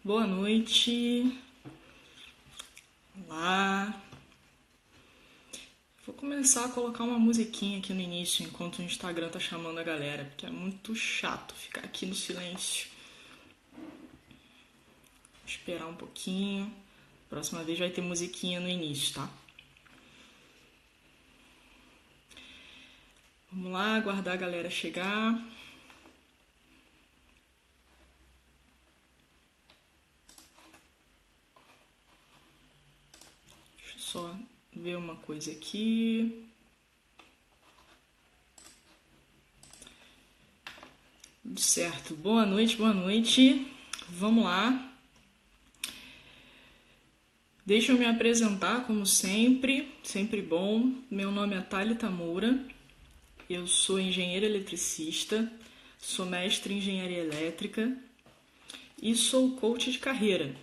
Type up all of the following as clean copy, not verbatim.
Boa noite. Olá. Vou começar a colocar uma musiquinha aqui no início, enquanto o Instagram tá chamando a galera, porque é muito chato ficar aqui no silêncio. Vou esperar um pouquinho. Próxima vez vai ter musiquinha no início, tá? Vamos lá, aguardar a galera chegar. Deixa eu só ver uma coisa aqui. Tudo certo. Boa noite, boa noite. Vamos lá. Deixa eu me apresentar, como sempre, sempre bom. Meu nome é Thalita Moura, eu sou engenheira eletricista, sou mestre em engenharia elétrica e sou coach de carreira.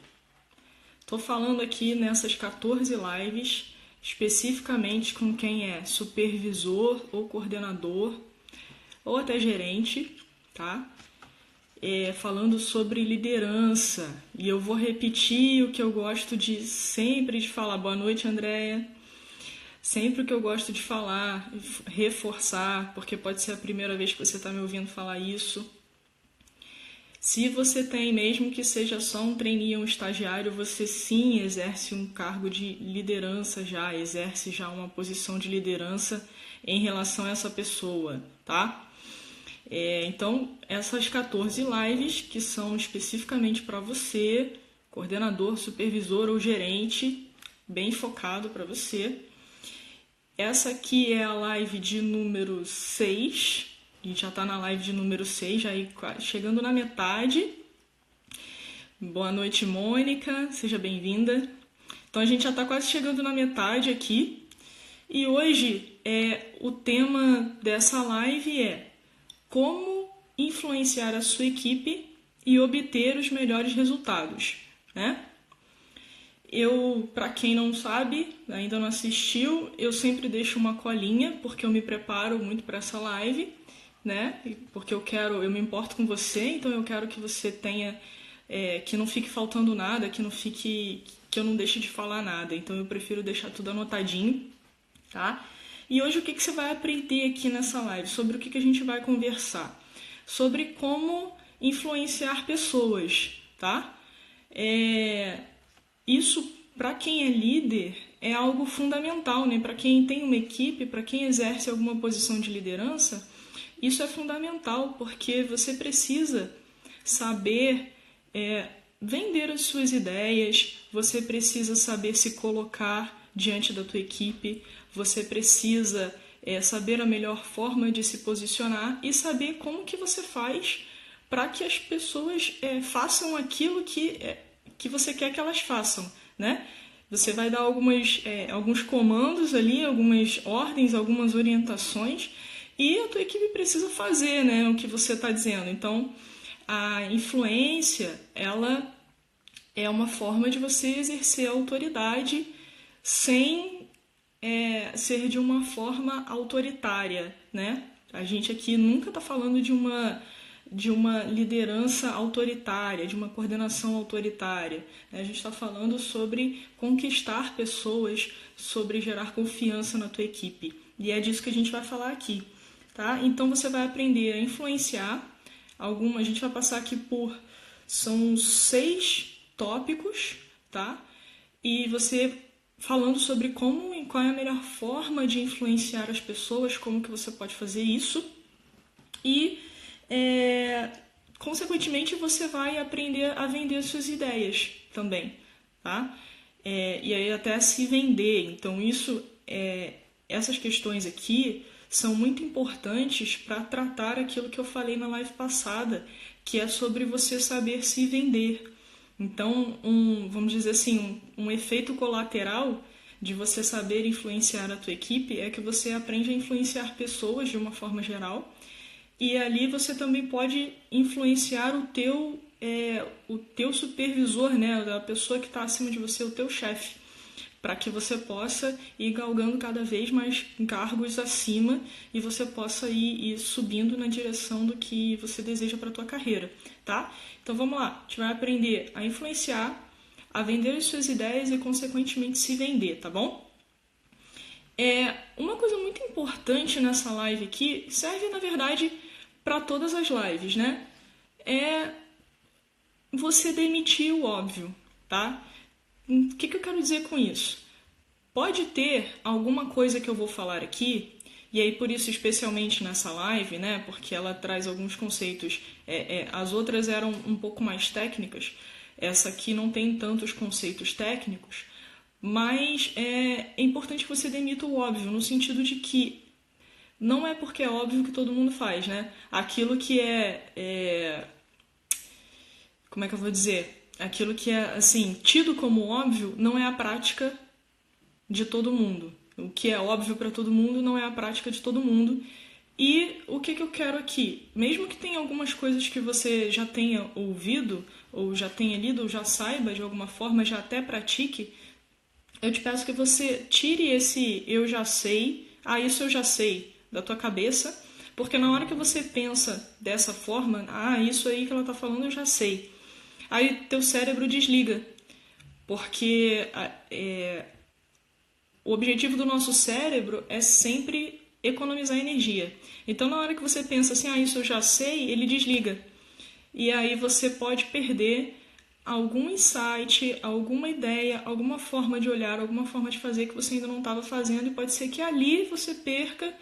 Estou falando aqui nessas 14 lives, especificamente com quem é supervisor ou coordenador ou até gerente, tá? Falando sobre liderança. E eu vou repetir o que eu gosto de sempre de falar. Boa noite, Andréia. Sempre o que eu gosto de falar, reforçar, porque pode ser a primeira vez que você está me ouvindo falar isso. Se você tem, mesmo que seja só um trainee ou um estagiário, você sim exerce um cargo de liderança já, exerce já uma posição de liderança em relação a essa pessoa, tá? Então, essas 14 lives que são especificamente para você, coordenador, supervisor ou gerente, bem focado para você. Essa aqui é a live de número 6. A gente já está na live de número 6, já aí chegando na metade. Boa noite, Mônica, seja bem-vinda. Então, a gente já está quase chegando na metade aqui. E hoje, o tema dessa live é como influenciar a sua equipe e obter os melhores resultados, né? Para quem não sabe, ainda não assistiu, eu sempre deixo uma colinha, porque eu me preparo muito para essa live, né? Porque eu me importo com você, então eu quero que você tenha, que não fique faltando nada, que eu não deixe de falar nada. Então eu prefiro deixar tudo anotadinho, tá? E hoje o que você vai aprender aqui nessa live? Sobre o que a gente vai conversar? Sobre como influenciar pessoas, tá? Isso, para quem é líder, é algo fundamental, né? Para quem tem uma equipe, para quem exerce alguma posição de liderança, isso é fundamental, porque você precisa saber vender as suas ideias, você precisa saber se colocar diante da tua equipe, você precisa saber a melhor forma de se posicionar e saber como que você faz para que as pessoas façam aquilo que você quer que elas façam, né? Você vai dar alguns comandos ali, algumas ordens, algumas orientações e a tua equipe precisa fazer, né, o que você está dizendo. Então, a influência, ela é uma forma de você exercer a autoridade sem ser de uma forma autoritária, né? A gente aqui nunca está falando de uma liderança autoritária, de uma coordenação autoritária. A gente está falando sobre conquistar pessoas, sobre gerar confiança na tua equipe. E é disso que a gente vai falar aqui, tá? Então você vai aprender a influenciar a gente vai passar aqui são 6 tópicos, tá? E você falando sobre qual é a melhor forma de influenciar as pessoas, como que você pode fazer isso. E, consequentemente, você vai aprender a vender suas ideias também, tá? E aí até se vender. Então, essas questões aqui são muito importantes para tratar aquilo que eu falei na live passada, que é sobre você saber se vender. Então, vamos dizer assim, um efeito colateral de você saber influenciar a tua equipe é que você aprende a influenciar pessoas de uma forma geral e ali você também pode influenciar o teu supervisor, né, a pessoa que está acima de você, o teu chefe. para que você possa ir galgando cada vez mais cargos acima e você possa ir subindo na direção do que você deseja para a tua carreira, tá? Então vamos lá, a gente vai aprender a influenciar, a vender as suas ideias e, consequentemente, se vender, tá bom? Uma coisa muito importante nessa live aqui, serve, na verdade, para todas as lives, né? É você demitir o óbvio, tá? O que eu quero dizer com isso? Pode ter alguma coisa que eu vou falar aqui, e aí por isso especialmente nessa live, né, porque ela traz alguns conceitos, as outras eram um pouco mais técnicas, essa aqui não tem tantos conceitos técnicos, mas é importante que você demita o óbvio, no sentido de que não é porque é óbvio que todo mundo faz, né? Aquilo que como é que eu vou dizer? Aquilo que é, assim, tido como óbvio não é a prática de todo mundo. O que é óbvio para todo mundo não é a prática de todo mundo. E o que eu quero aqui? Mesmo que tenha algumas coisas que você já tenha ouvido, ou já tenha lido, ou já saiba de alguma forma, já até pratique, eu te peço que você tire esse eu já sei, isso eu já sei, da tua cabeça, porque na hora que você pensa dessa forma, isso aí que ela tá falando eu já sei, aí teu cérebro desliga, porque o objetivo do nosso cérebro é sempre economizar energia. Então na hora que você pensa assim, isso eu já sei, ele desliga. E aí você pode perder algum insight, alguma ideia, alguma forma de olhar, alguma forma de fazer que você ainda não estava fazendo, e pode ser que ali você perca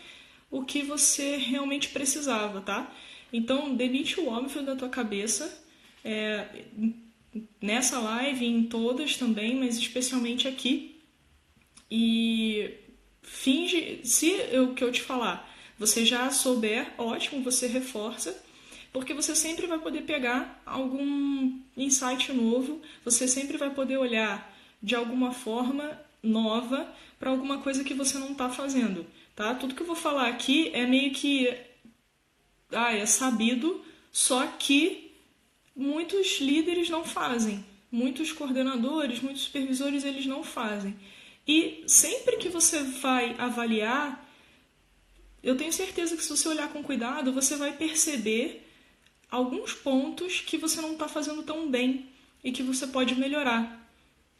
o que você realmente precisava, tá? Então, demite o óbvio da tua cabeça, nessa live, em todas também, mas especialmente aqui, e finge, se o que eu te falar você já souber, ótimo, você reforça, porque você sempre vai poder pegar algum insight novo, você sempre vai poder olhar de alguma forma nova para alguma coisa que você não está fazendo, tá? Tudo que eu vou falar aqui é meio que é sabido, só que muitos líderes não fazem, muitos coordenadores, muitos supervisores, eles não fazem. E sempre que você vai avaliar, eu tenho certeza que se você olhar com cuidado, você vai perceber alguns pontos que você não está fazendo tão bem e que você pode melhorar.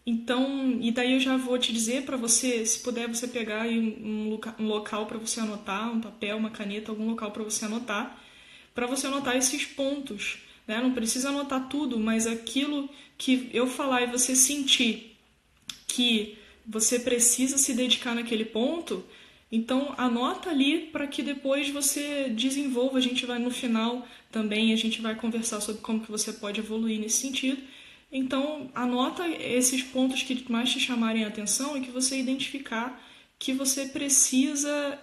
Então, e daí eu já vou te dizer para você, se puder você pegar aí um local para você anotar, um papel, uma caneta, algum local para você anotar esses pontos, né? Não precisa anotar tudo, mas aquilo que eu falar e você sentir que você precisa se dedicar naquele ponto, então anota ali para que depois você desenvolva. A gente vai no final também, a gente vai conversar sobre como que você pode evoluir nesse sentido. Então anota esses pontos que mais te chamarem a atenção e que você identificar que você precisa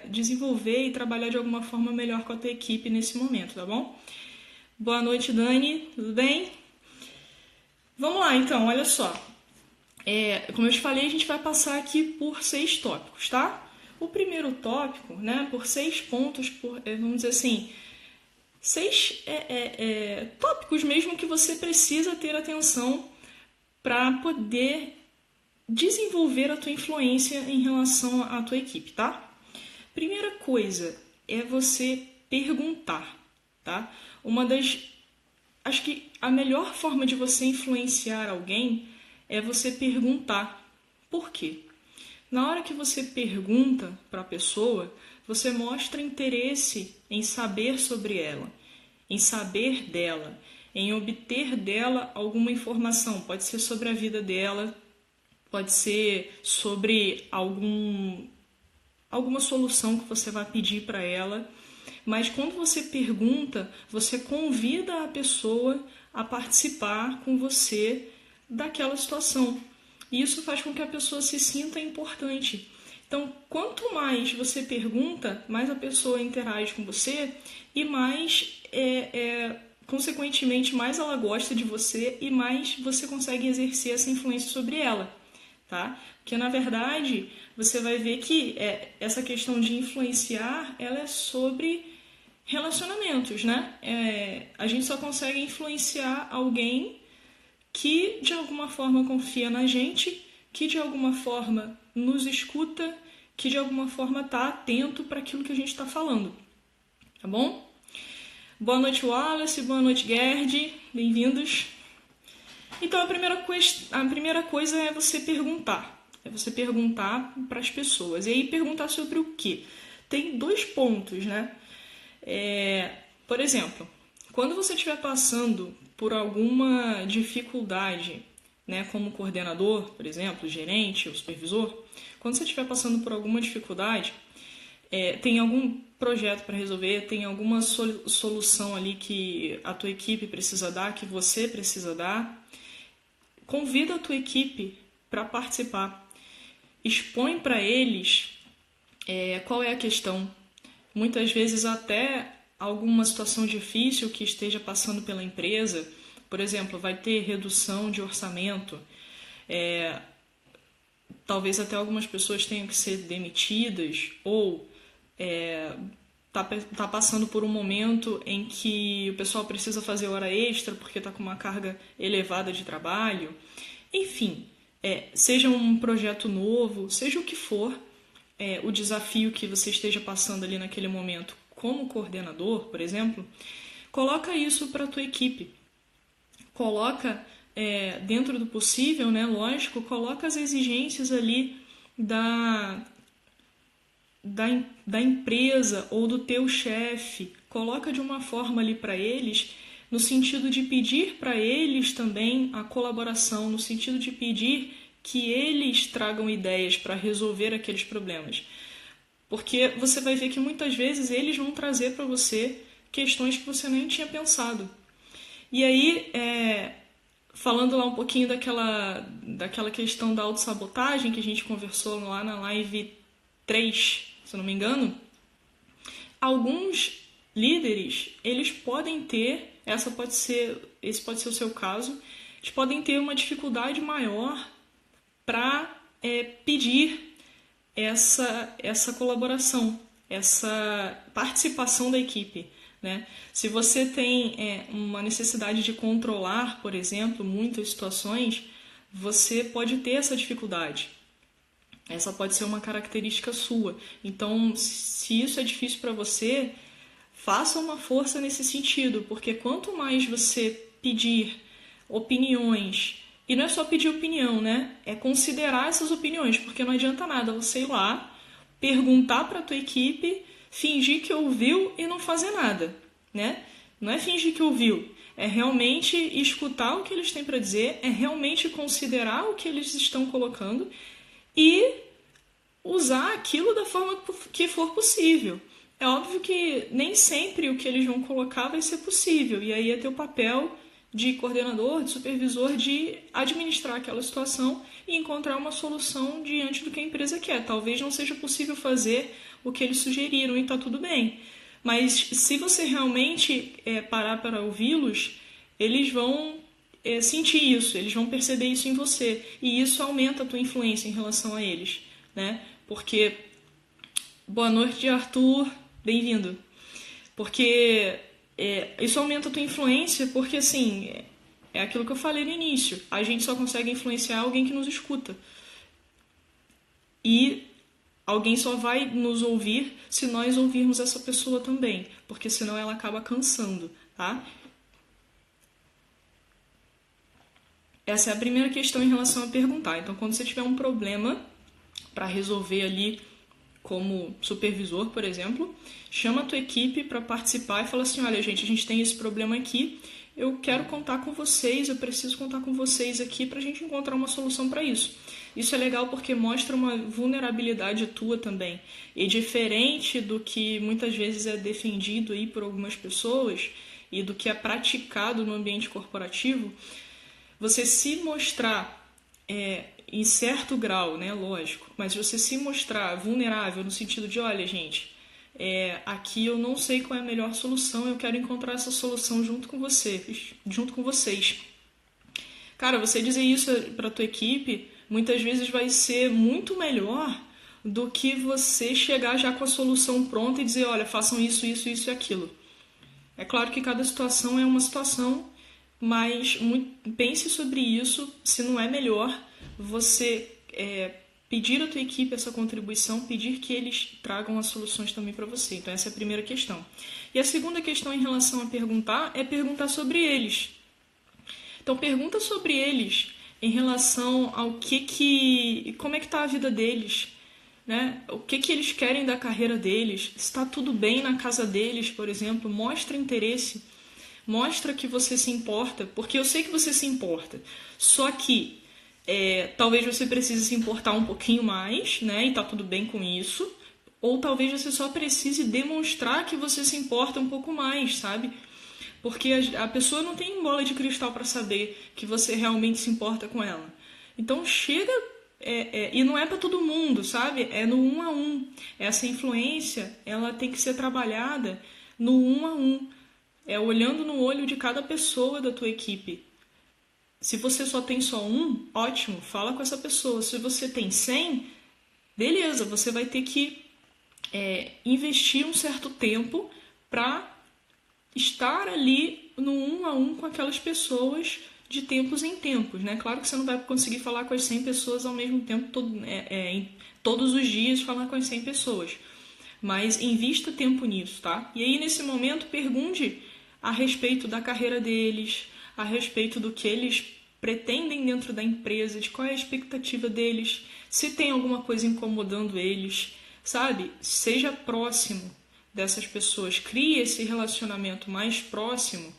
desenvolver e trabalhar de alguma forma melhor com a tua equipe nesse momento, tá bom? Boa noite, Dani, tudo bem? Vamos lá então, olha só. Como eu te falei, a gente vai passar aqui por 6 tópicos, tá? O primeiro tópico, né, por 6 pontos, vamos dizer assim, 6 tópicos mesmo que você precisa ter atenção para poder desenvolver a tua influência em relação à tua equipe, tá? Primeira coisa é você perguntar, tá? Acho que a melhor forma de você influenciar alguém é você perguntar. Por quê? Na hora que você pergunta para a pessoa, você mostra interesse em saber sobre ela, em saber dela, em obter dela alguma informação. Pode ser sobre a vida dela, pode ser sobre alguma solução que você vai pedir para ela. Mas quando você pergunta, você convida a pessoa a participar com você daquela situação. E isso faz com que a pessoa se sinta importante. Então, quanto mais você pergunta, mais a pessoa interage com você e mais, consequentemente, mais ela gosta de você e mais você consegue exercer essa influência sobre ela, tá? Porque, na verdade, você vai ver que essa questão de influenciar, ela é sobre relacionamentos, né? A gente só consegue influenciar alguém que de alguma forma confia na gente que de alguma forma nos escuta, que de alguma forma está atento para aquilo que a gente está falando, tá bom? Boa noite, Wallace, boa noite, Gerd, bem-vindos. Então, a primeira coisa é você perguntar. É você perguntar para as pessoas. E aí, perguntar sobre o quê? Tem 2 pontos, né? Por exemplo, quando você estiver passando por alguma dificuldade, né, como coordenador, por exemplo, gerente ou supervisor, quando você estiver passando por alguma dificuldade, tem algum projeto para resolver, tem alguma solução ali que a tua equipe precisa dar, que você precisa dar, convida a tua equipe para participar. Expõe para eles qual é a questão. Muitas vezes até alguma situação difícil que esteja passando pela empresa, por exemplo, vai ter redução de orçamento, talvez até algumas pessoas tenham que ser demitidas ou tá passando por um momento em que o pessoal precisa fazer hora extra porque está com uma carga elevada de trabalho. Enfim, seja um projeto novo, seja o que for, o desafio que você esteja passando ali naquele momento como coordenador, por exemplo, coloca isso para a tua equipe. Coloca, dentro do possível, né, lógico, coloca as exigências ali da empresa ou do teu chefe, coloca de uma forma ali para eles, no sentido de pedir para eles também a colaboração, no sentido de pedir que eles tragam ideias para resolver aqueles problemas. Porque você vai ver que muitas vezes eles vão trazer para você questões que você nem tinha pensado. E aí, falando lá um pouquinho daquela questão da autossabotagem que a gente conversou lá na live 3, se eu não me engano, alguns líderes, eles podem ter, esse pode ser o seu caso, eles podem ter uma dificuldade maior para pedir essa colaboração, essa participação da equipe, né? Se você tem uma necessidade de controlar, por exemplo, muitas situações, você pode ter essa dificuldade. Essa pode ser uma característica sua. Então, se isso é difícil para você, faça uma força nesse sentido, porque quanto mais você pedir opiniões, e não é só pedir opinião, né? É considerar essas opiniões, porque não adianta nada você ir lá, perguntar para a tua equipe, fingir que ouviu e não fazer nada, né? Não é fingir que ouviu, é realmente escutar o que eles têm para dizer, é realmente considerar o que eles estão colocando e usar aquilo da forma que for possível. É óbvio que nem sempre o que eles vão colocar vai ser possível, e aí é teu papel de coordenador, de supervisor, de administrar aquela situação e encontrar uma solução diante do que a empresa quer. Talvez não seja possível fazer o que eles sugeriram e está tudo bem. Mas se você realmente parar para ouvi-los, eles vão sentir isso, eles vão perceber isso em você. E isso aumenta a tua influência em relação a eles, né? Porque, boa noite, Arthur, bem-vindo. Porque isso aumenta a tua influência, porque assim, é aquilo que eu falei no início, a gente só consegue influenciar alguém que nos escuta. E alguém só vai nos ouvir se nós ouvirmos essa pessoa também, porque senão ela acaba cansando, tá? Essa é a primeira questão em relação a perguntar. Então, quando você tiver um problema para resolver ali como supervisor, por exemplo, chama a tua equipe para participar e fala assim, olha gente, a gente tem esse problema aqui, eu quero contar com vocês, eu preciso contar com vocês aqui para a gente encontrar uma solução para isso. Isso é legal porque mostra uma vulnerabilidade tua também. E diferente do que muitas vezes é defendido aí por algumas pessoas e do que é praticado no ambiente corporativo, você se mostrar em certo grau, né, lógico, mas você se mostrar vulnerável no sentido de, olha, gente, aqui eu não sei qual é a melhor solução, eu quero encontrar essa solução junto com vocês. Cara, você dizer isso para a tua equipe, muitas vezes vai ser muito melhor do que você chegar já com a solução pronta e dizer, olha, façam isso, isso, isso e aquilo. É claro que cada situação é uma situação, mas pense sobre isso, se não é melhor você pedir à tua equipe essa contribuição, pedir que eles tragam as soluções também para você. Então essa é a primeira questão. E a segunda questão em relação a perguntar é perguntar sobre eles. Então pergunta sobre eles em relação ao como é que está a vida deles, né? O que eles querem da carreira deles, se está tudo bem na casa deles, por exemplo. Mostra interesse, mostra que você se importa, porque eu sei que você se importa, só que talvez você precise se importar um pouquinho mais, né? E tá tudo bem com isso. Ou talvez você só precise demonstrar que você se importa um pouco mais, sabe? Porque a pessoa não tem bola de cristal para saber que você realmente se importa com ela. Então chega, e não é para todo mundo, sabe? É no 1 a 1. Essa influência, ela tem que ser trabalhada no 1 a 1. Olhando no olho de cada pessoa da tua equipe. Se você só tem só um, ótimo, fala com essa pessoa. Se você tem 100, beleza, você vai ter que investir um certo tempo para estar ali no 1 a 1 com aquelas pessoas de tempos em tempos, né? Claro que você não vai conseguir falar com as 100 pessoas ao mesmo tempo, todos os dias falar com as 100 pessoas. Mas invista tempo nisso, tá? E aí, nesse momento, pergunte a respeito da carreira deles, a respeito do que eles pretendem dentro da empresa, de qual é a expectativa deles, se tem alguma coisa incomodando eles, sabe? Seja próximo dessas pessoas, crie esse relacionamento mais próximo,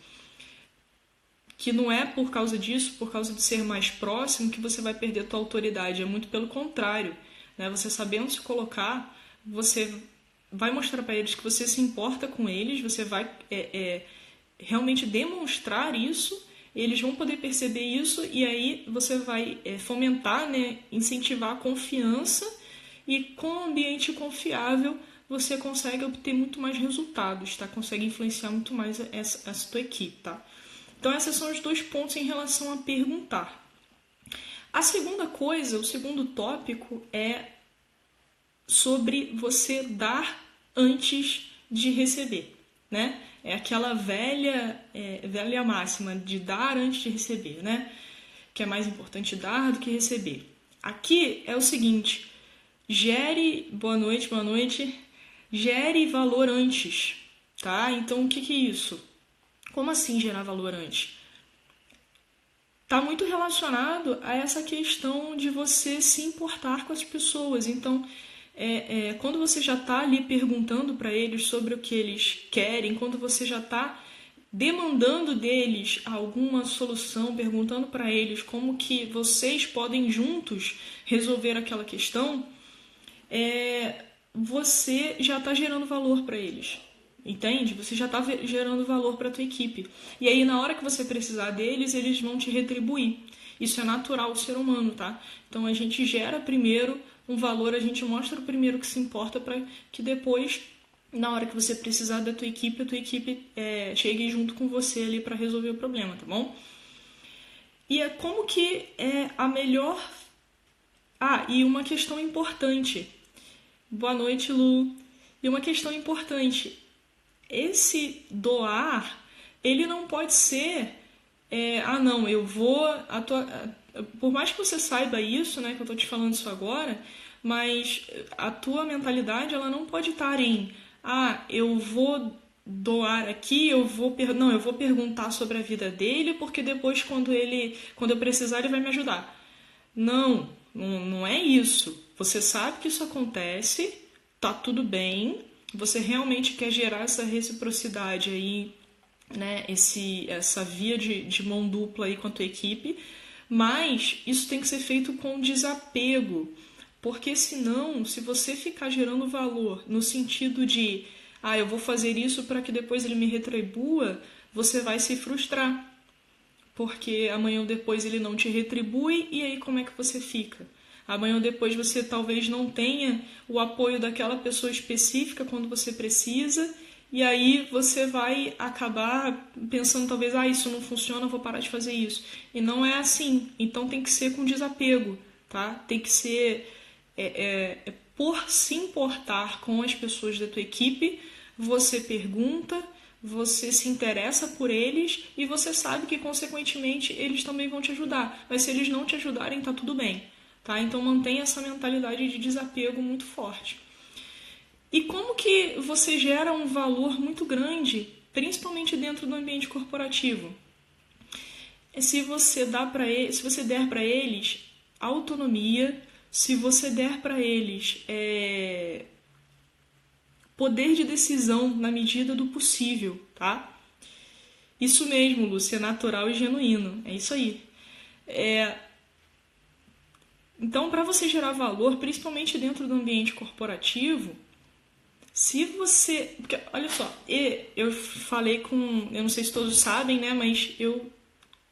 que não é por causa disso, por causa de ser mais próximo, que você vai perder a tua autoridade, é muito pelo contrário, né? Você sabendo se colocar, você vai mostrar para eles que você se importa com eles, você vai realmente demonstrar isso, eles vão poder perceber isso e aí você vai fomentar, né, incentivar a confiança e com um ambiente confiável você consegue obter muito mais resultados, tá? Consegue influenciar muito mais essa tua equipe, tá? Então esses são os 2 pontos em relação a perguntar. A segunda coisa, o segundo tópico é sobre você dar antes de receber, né? É aquela velha máxima de dar antes de receber, né? Que é mais importante dar do que receber. Aqui é o seguinte, boa noite, gere valor antes, tá? Então o que é isso? Como assim gerar valor antes? Está muito relacionado a essa questão de você se importar com as pessoas. Então, quando você já está ali perguntando para eles sobre o que eles querem, quando você já está demandando deles alguma solução, perguntando para eles como que vocês podem juntos resolver aquela questão, você já está gerando valor para eles. Entende? Você já está gerando valor para a tua equipe. E aí, na hora que você precisar deles, eles vão te retribuir. Isso é natural do ser humano, tá? Então, a gente gera primeiro um valor, a gente mostra primeiro que se importa para que depois, na hora que você precisar da tua equipe, a tua equipe chegue junto com você ali para resolver o problema, tá bom? E como que é a melhor... e uma questão importante. Boa noite, Lu. E uma questão importante. Esse doar, ele não pode ser, não, eu vou... Por mais que você saiba isso, né, que eu tô te falando isso agora, mas a tua mentalidade, ela não pode estar em, eu vou doar aqui, eu vou perguntar sobre a vida dele, porque depois quando eu precisar, ele vai me ajudar. Não é isso. Você sabe que isso acontece, tá tudo bem, você realmente quer gerar essa reciprocidade aí, né, essa via de mão dupla aí com a tua equipe, mas isso tem que ser feito com desapego, porque senão, se você ficar gerando valor no sentido de eu vou fazer isso para que depois ele me retribua, você vai se frustrar, porque amanhã ou depois ele não te retribui, e aí como é que você fica? Amanhã ou depois você talvez não tenha o apoio daquela pessoa específica quando você precisa, e aí você vai acabar pensando talvez, isso não funciona, eu vou parar de fazer isso. E não é assim. Então tem que ser com desapego, tá? Tem que ser por se importar com as pessoas da tua equipe, você pergunta, você se interessa por eles e você sabe que, consequentemente, eles também vão te ajudar. Mas se eles não te ajudarem, tá tudo bem. tá? Então mantenha essa mentalidade de desapego muito forte. E como que você gera um valor muito grande, principalmente dentro do ambiente corporativo? Se você der para eles autonomia, se você der para eles poder de decisão na medida do possível, tá? Isso mesmo, Lúcia, é natural e genuíno, é isso aí. Então, para você gerar valor, principalmente dentro do ambiente corporativo, se você... Porque, olha só, eu falei com... Eu não sei se todos sabem, né? Mas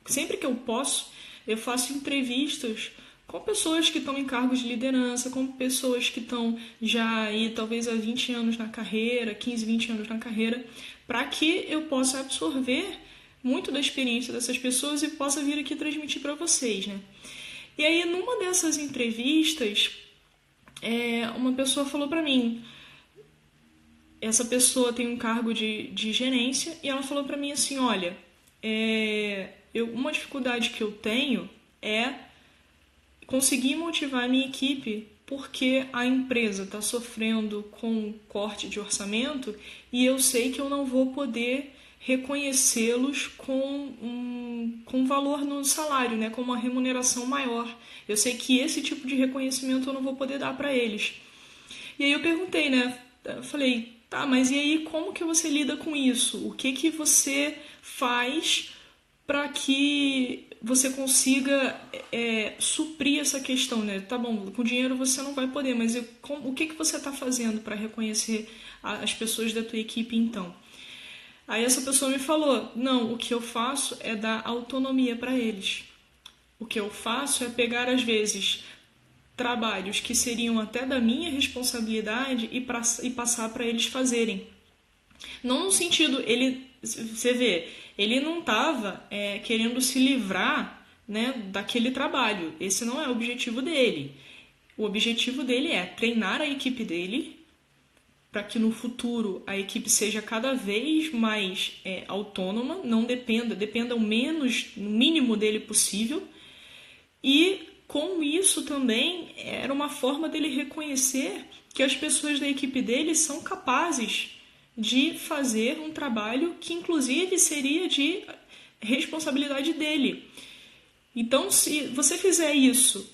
sempre que eu posso, eu faço entrevistas com pessoas que estão em cargos de liderança, com pessoas que estão já aí talvez há 20 anos na carreira, 15, 20 anos na carreira, para que eu possa absorver muito da experiência dessas pessoas e possa vir aqui transmitir para vocês, né? E aí, numa dessas entrevistas, uma pessoa falou para mim, essa pessoa tem um cargo de gerência, e ela falou para mim assim, olha, uma dificuldade que eu tenho é conseguir motivar a minha equipe porque a empresa está sofrendo com um corte de orçamento e eu sei que eu não vou poder reconhecê-los com valor no salário, né, com uma remuneração maior. Eu sei que esse tipo de reconhecimento eu não vou poder dar para eles. E aí eu perguntei, né, eu falei, tá, mas e aí como que você lida com isso? O que você faz para que você consiga suprir essa questão, né? Tá bom, com dinheiro você não vai poder, mas o que você está fazendo para reconhecer as pessoas da tua equipe então? Aí essa pessoa me falou, não, o que eu faço é dar autonomia para eles. O que eu faço é pegar, às vezes, trabalhos que seriam até da minha responsabilidade e passar para eles fazerem. Não no sentido, você vê, ele não estava querendo se livrar, né, daquele trabalho. Esse não é o objetivo dele. O objetivo dele é treinar a equipe dele para que no futuro a equipe seja cada vez mais autônoma, não dependa o mínimo dele possível. E com isso também era uma forma dele reconhecer que as pessoas da equipe dele são capazes de fazer um trabalho que inclusive seria de responsabilidade dele. Então, se você fizer isso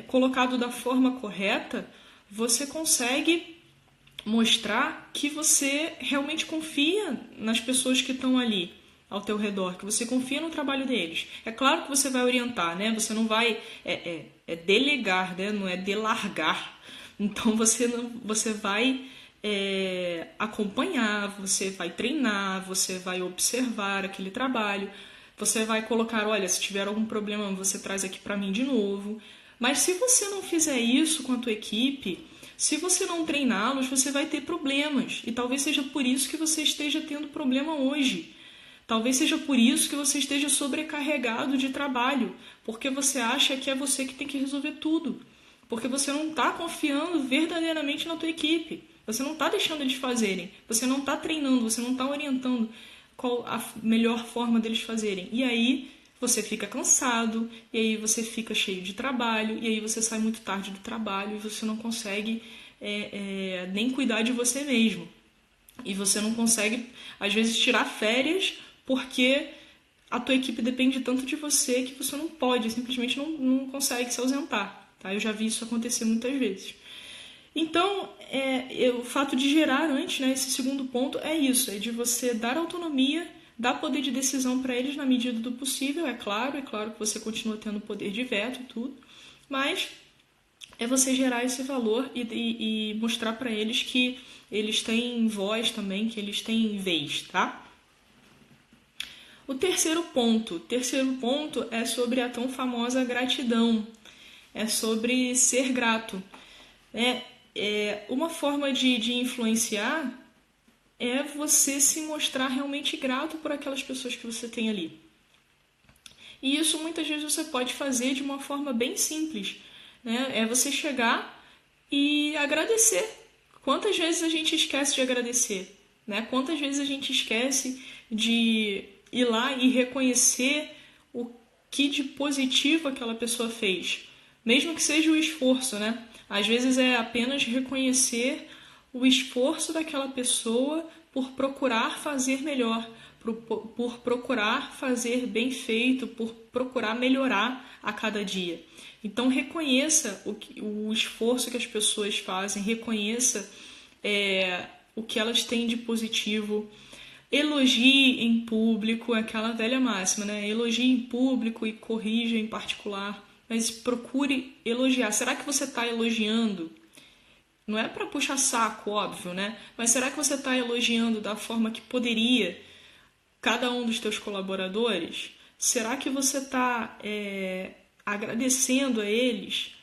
colocado da forma correta, você consegue mostrar que você realmente confia nas pessoas que estão ali ao teu redor, que você confia no trabalho deles. É claro que você vai orientar, né? Você não vai delegar, né? Não é delargar. Então você vai acompanhar, você vai treinar, você vai observar aquele trabalho, você vai colocar, olha, se tiver algum problema, você traz aqui para mim de novo. Mas se você não fizer isso com a tua equipe, se você não treiná-los, você vai ter problemas. E talvez seja por isso que você esteja tendo problema hoje. Talvez seja por isso que você esteja sobrecarregado de trabalho, porque você acha que é você que tem que resolver tudo. Porque você não está confiando verdadeiramente na tua equipe. Você não está deixando eles fazerem. Você não está treinando, você não está orientando qual a melhor forma deles fazerem. E aí você fica cansado, e aí você fica cheio de trabalho, e aí você sai muito tarde do trabalho, e você não consegue nem cuidar de você mesmo. E você não consegue, às vezes, tirar férias, porque a tua equipe depende tanto de você que você não pode, simplesmente não consegue se ausentar. Tá? Eu já vi isso acontecer muitas vezes. Então, o fato de gerar antes, né, esse segundo ponto é isso, é de você dar autonomia, dar poder de decisão para eles na medida do possível, é claro que você continua tendo poder de veto e tudo, mas é você gerar esse valor e mostrar para eles que eles têm voz também, que eles têm vez, tá? O terceiro ponto é sobre a tão famosa gratidão, é sobre ser grato. Uma forma de influenciar é você se mostrar realmente grato por aquelas pessoas que você tem ali. E isso muitas vezes você pode fazer de uma forma bem simples, né? É você chegar e agradecer. Quantas vezes a gente esquece de agradecer, né? Quantas vezes a gente esquece de ir lá e reconhecer o que de positivo aquela pessoa fez, mesmo que seja o esforço, né? Às vezes é apenas reconhecer o esforço daquela pessoa por procurar fazer melhor, por procurar fazer bem feito, por procurar melhorar a cada dia. Então reconheça o esforço que as pessoas fazem, reconheça o que elas têm de positivo. Elogie em público, aquela velha máxima, né? Elogie em público e corrija em particular, mas procure elogiar. Será que você está elogiando? Não é para puxar saco, óbvio, né? Mas será que você está elogiando da forma que poderia cada um dos teus colaboradores? Será que você está agradecendo a eles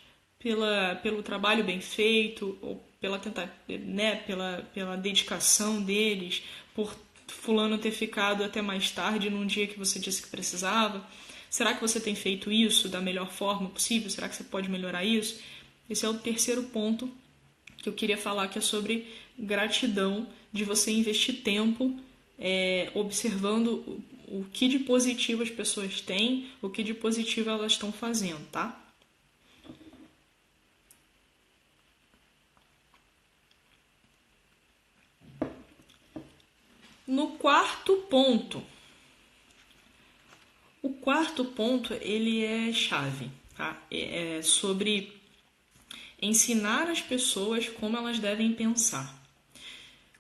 pelo trabalho bem feito, ou pela dedicação deles, por fulano ter ficado até mais tarde num dia que você disse que precisava? Será que você tem feito isso da melhor forma possível? Será que você pode melhorar isso? Esse é o terceiro ponto que eu queria falar, que é sobre gratidão, de você investir tempo observando o que de positivo as pessoas têm, o que de positivo elas estão fazendo, tá? No quarto ponto, o quarto ponto ele é chave, tá? É sobre ensinar as pessoas como elas devem pensar.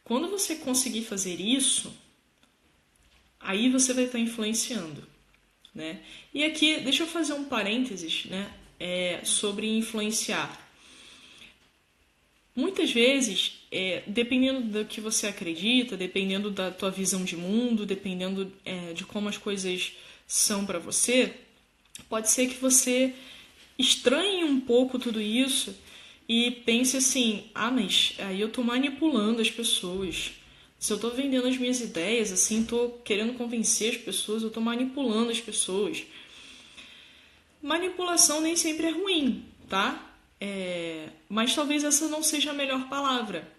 Quando você conseguir fazer isso, aí você vai estar influenciando, né? E aqui, deixa eu fazer um parênteses, né? Sobre influenciar. Muitas vezes, dependendo do que você acredita, dependendo da tua visão de mundo, dependendo de como as coisas são para você, pode ser que você estranhe um pouco tudo isso e pense assim, mas aí eu tô manipulando as pessoas. Se eu tô vendendo as minhas ideias, assim, tô querendo convencer as pessoas, eu tô manipulando as pessoas. Manipulação nem sempre é ruim, tá? Mas talvez essa não seja a melhor palavra.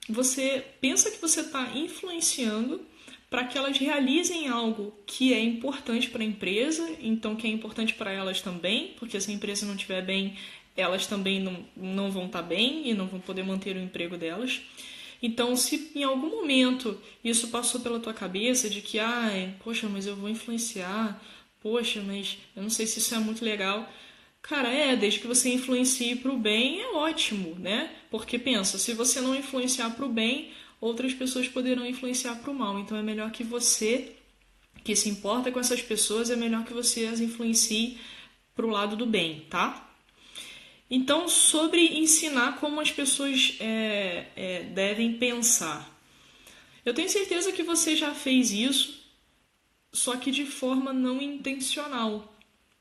Você pensa que você está influenciando para que elas realizem algo que é importante para a empresa, então que é importante para elas também, porque se a empresa não estiver bem, elas também não vão estar bem e não vão poder manter o emprego delas. Então, se em algum momento isso passou pela tua cabeça de que, poxa, mas eu vou influenciar, poxa, mas eu não sei se isso é muito legal. Cara, desde que você influencie para o bem é ótimo, né? Porque pensa, se você não influenciar para o bem, outras pessoas poderão influenciar para o mal. Então é melhor que você, que se importa com essas pessoas, é melhor que você as influencie para o lado do bem, tá? Então, sobre ensinar como as pessoas devem pensar. Eu tenho certeza que você já fez isso, só que de forma não intencional,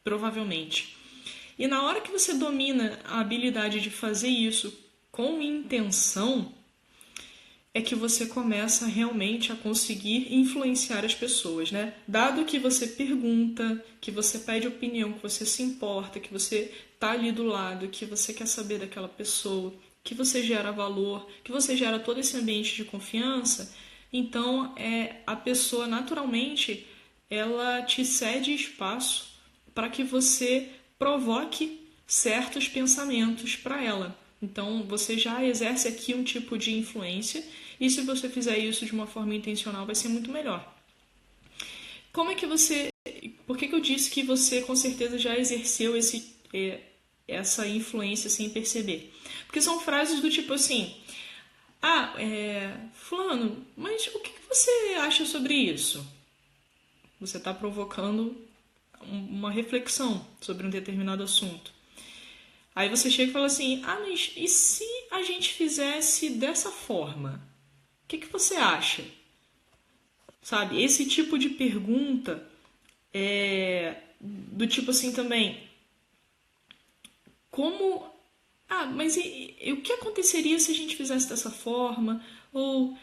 provavelmente. E na hora que você domina a habilidade de fazer isso com intenção, é que você começa realmente a conseguir influenciar as pessoas, né? Dado que você pergunta, que você pede opinião, que você se importa, que você tá ali do lado, que você quer saber daquela pessoa, que você gera valor, que você gera todo esse ambiente de confiança, então a pessoa naturalmente ela te cede espaço para que você provoque certos pensamentos para ela. Então, você já exerce aqui um tipo de influência e se você fizer isso de uma forma intencional, vai ser muito melhor. Como é que você... Por que eu disse que você, com certeza, já exerceu essa influência sem perceber? Porque são frases do tipo assim... fulano, mas o que você acha sobre isso? Você está provocando uma reflexão sobre um determinado assunto. Aí você chega e fala assim, mas e se a gente fizesse dessa forma? O que você acha? Sabe, esse tipo de pergunta do tipo assim também, como... mas o que aconteceria se a gente fizesse dessa forma? Ou,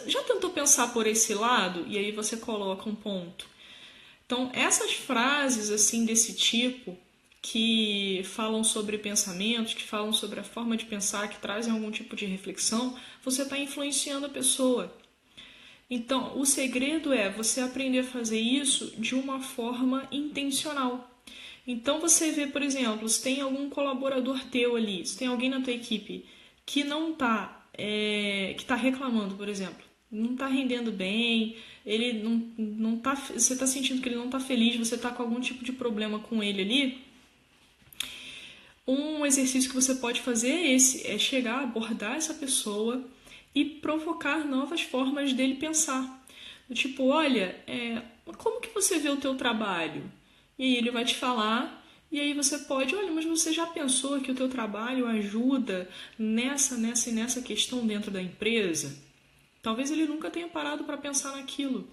já tentou pensar por esse lado? E aí você coloca um ponto. Então, essas frases assim desse tipo, que falam sobre pensamentos, que falam sobre a forma de pensar, que trazem algum tipo de reflexão, você está influenciando a pessoa. Então, o segredo é você aprender a fazer isso de uma forma intencional. Então você vê, por exemplo, se tem algum colaborador teu ali, se tem alguém na tua equipe que não tá, que está reclamando, por exemplo, não está rendendo bem, ele não tá, você está sentindo que ele não está feliz, você está com algum tipo de problema com ele ali, um exercício que você pode fazer é esse, é chegar, abordar essa pessoa e provocar novas formas dele pensar. Do tipo, olha, como que você vê o teu trabalho? E aí ele vai te falar, e aí você pode, olha, mas você já pensou que o teu trabalho ajuda nessa e nessa questão dentro da empresa? Talvez ele nunca tenha parado para pensar naquilo.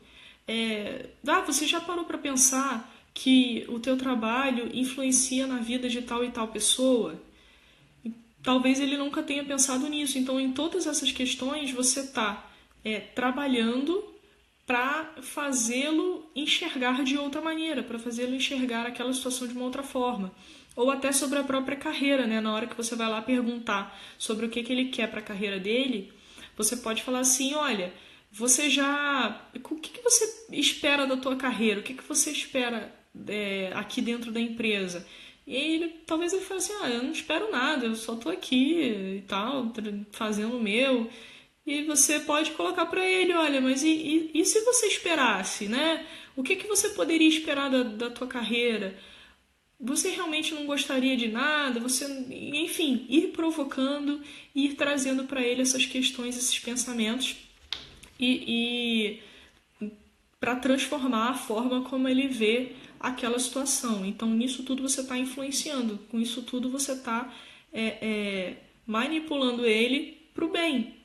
Você já parou para pensar que o teu trabalho influencia na vida de tal e tal pessoa? Talvez ele nunca tenha pensado nisso. Então, em todas essas questões, você está trabalhando para fazê-lo enxergar de outra maneira, para fazê-lo enxergar aquela situação de uma outra forma. Ou até sobre a própria carreira, né? Na hora que você vai lá perguntar sobre o que ele quer para a carreira dele, você pode falar assim, olha, você já... O que você espera da tua carreira? O que você espera aqui dentro da empresa? E ele, talvez ele fale assim, eu não espero nada, eu só tô aqui e tal, fazendo o meu. E você pode colocar para ele, olha, mas e se você esperasse, né? O que você poderia esperar da tua carreira? Você realmente não gostaria de nada? Você, enfim, ir provocando, ir trazendo para ele essas questões, esses pensamentos e para transformar a forma como ele vê aquela situação. Então, nisso tudo você está influenciando, com isso tudo você está manipulando ele para o bem,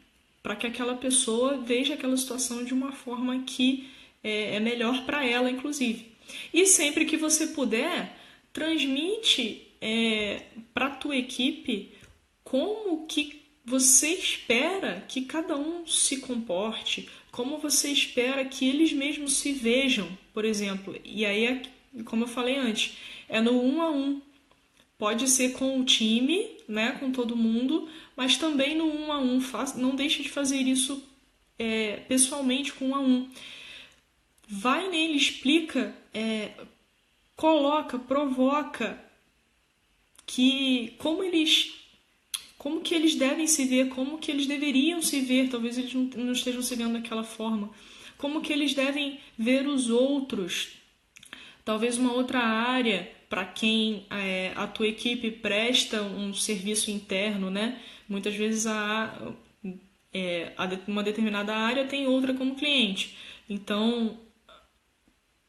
para que aquela pessoa veja aquela situação de uma forma que é melhor para ela, inclusive. E sempre que você puder, transmite para a tua equipe como que você espera que cada um se comporte, como você espera que eles mesmos se vejam, por exemplo. E aí, como eu falei antes, é no 1 a 1. Pode ser com o time, né, com todo mundo, mas também no 1 a 1. Não deixe de fazer isso pessoalmente com 1 a 1. Vai nele, explica, coloca, provoca como que eles devem se ver, como que eles deveriam se ver, talvez eles não estejam se vendo daquela forma, como que eles devem ver os outros, talvez uma outra área para quem a tua equipe presta um serviço interno, né? Muitas vezes uma determinada área tem outra como cliente. Então,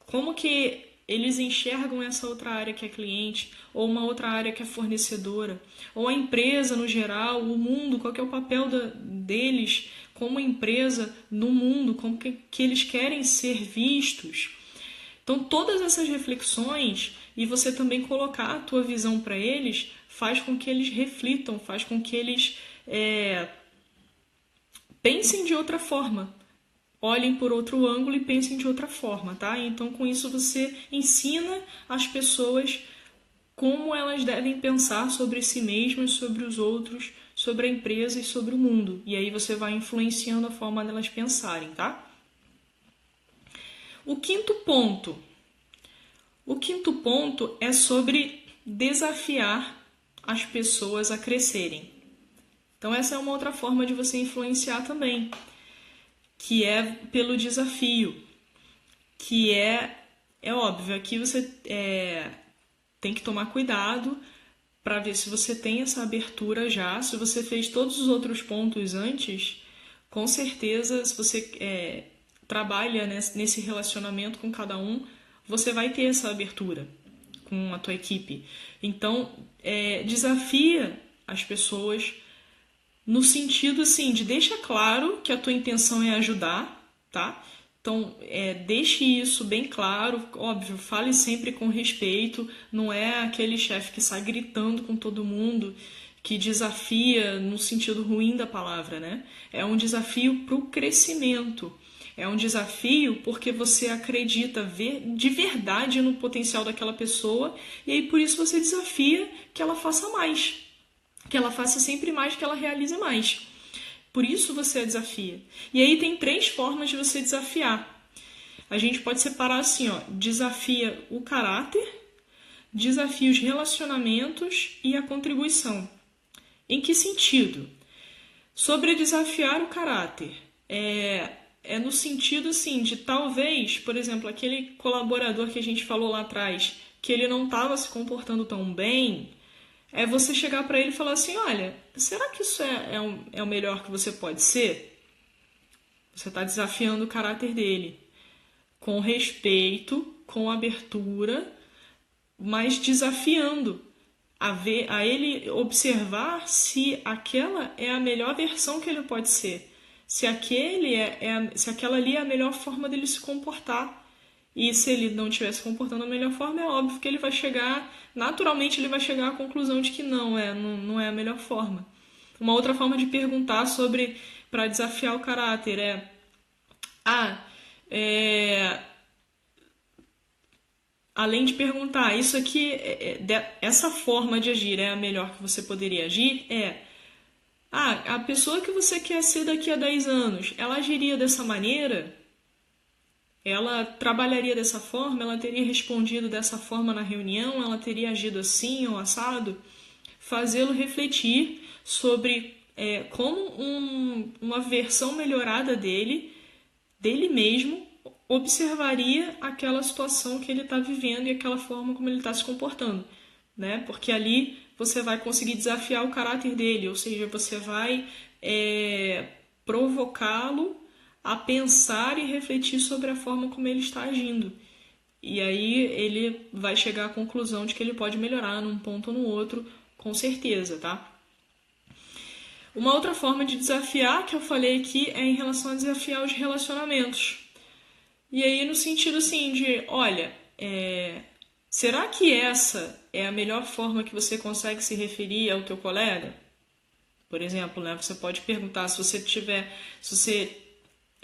como que eles enxergam essa outra área que é cliente, ou uma outra área que é fornecedora, ou a empresa no geral, o mundo, qual que é o papel deles como empresa no mundo, como que eles querem ser vistos. Então, todas essas reflexões e você também colocar a tua visão para eles faz com que eles reflitam, faz com que eles pensem de outra forma, olhem por outro ângulo e pensem de outra forma, tá? Então, com isso, você ensina as pessoas como elas devem pensar sobre si mesmas, sobre os outros, sobre a empresa e sobre o mundo. E aí você vai influenciando a forma delas pensarem, tá? O quinto ponto é sobre desafiar as pessoas a crescerem. Então, essa é uma outra forma de você influenciar também, que é pelo desafio, que é óbvio, aqui você tem que tomar cuidado para ver se você tem essa abertura já. Se você fez todos os outros pontos antes, com certeza, se você trabalha nesse relacionamento com cada um, você vai ter essa abertura com a tua equipe. Então, desafia as pessoas no sentido, assim, de deixa claro que a tua intenção é ajudar, tá? Então, deixe isso bem claro, óbvio, fale sempre com respeito, não é aquele chefe que sai gritando com todo mundo, que desafia no sentido ruim da palavra, né? É um desafio para o crescimento, é um desafio porque você acredita de verdade no potencial daquela pessoa e aí por isso você desafia que ela faça mais, que ela faça sempre mais, que ela realize mais. Por isso você a desafia. E aí tem 3 formas de você desafiar. A gente pode separar assim, ó, desafia o caráter, desafia os relacionamentos e a contribuição. Em que sentido? Sobre desafiar o caráter. É no sentido, assim, de talvez, por exemplo, aquele colaborador que a gente falou lá atrás, que ele não estava se comportando tão bem, é você chegar para ele e falar assim, olha, será que isso é o melhor que você pode ser? Você está desafiando o caráter dele. Com respeito, com abertura, mas desafiando a ele observar se aquela é a melhor versão que ele pode ser. Se se aquela ali é a melhor forma dele se comportar. E se ele não estiver se comportando da melhor forma, é óbvio que ele vai chegar, naturalmente ele vai chegar à conclusão de que não é a melhor forma. Uma outra forma de perguntar para desafiar o caráter além de perguntar, isso aqui, essa forma de agir é a melhor que você poderia agir? A pessoa que você quer ser daqui a 10 anos, ela agiria dessa maneira? Ela trabalharia dessa forma? Ela teria respondido dessa forma na reunião? Ela teria agido assim ou assado? Fazê-lo refletir sobre como uma versão melhorada dele mesmo, observaria aquela situação que ele está vivendo e aquela forma como ele está se comportando, né? Porque ali você vai conseguir desafiar o caráter dele, ou seja, você vai provocá-lo a pensar e refletir sobre a forma como ele está agindo. E aí ele vai chegar à conclusão de que ele pode melhorar num ponto ou no outro, com certeza, tá? Uma outra forma de desafiar que eu falei aqui é em relação a desafiar os relacionamentos. E aí no sentido assim de, olha, será que essa é a melhor forma que você consegue se referir ao teu colega? Por exemplo, né, você pode perguntar se você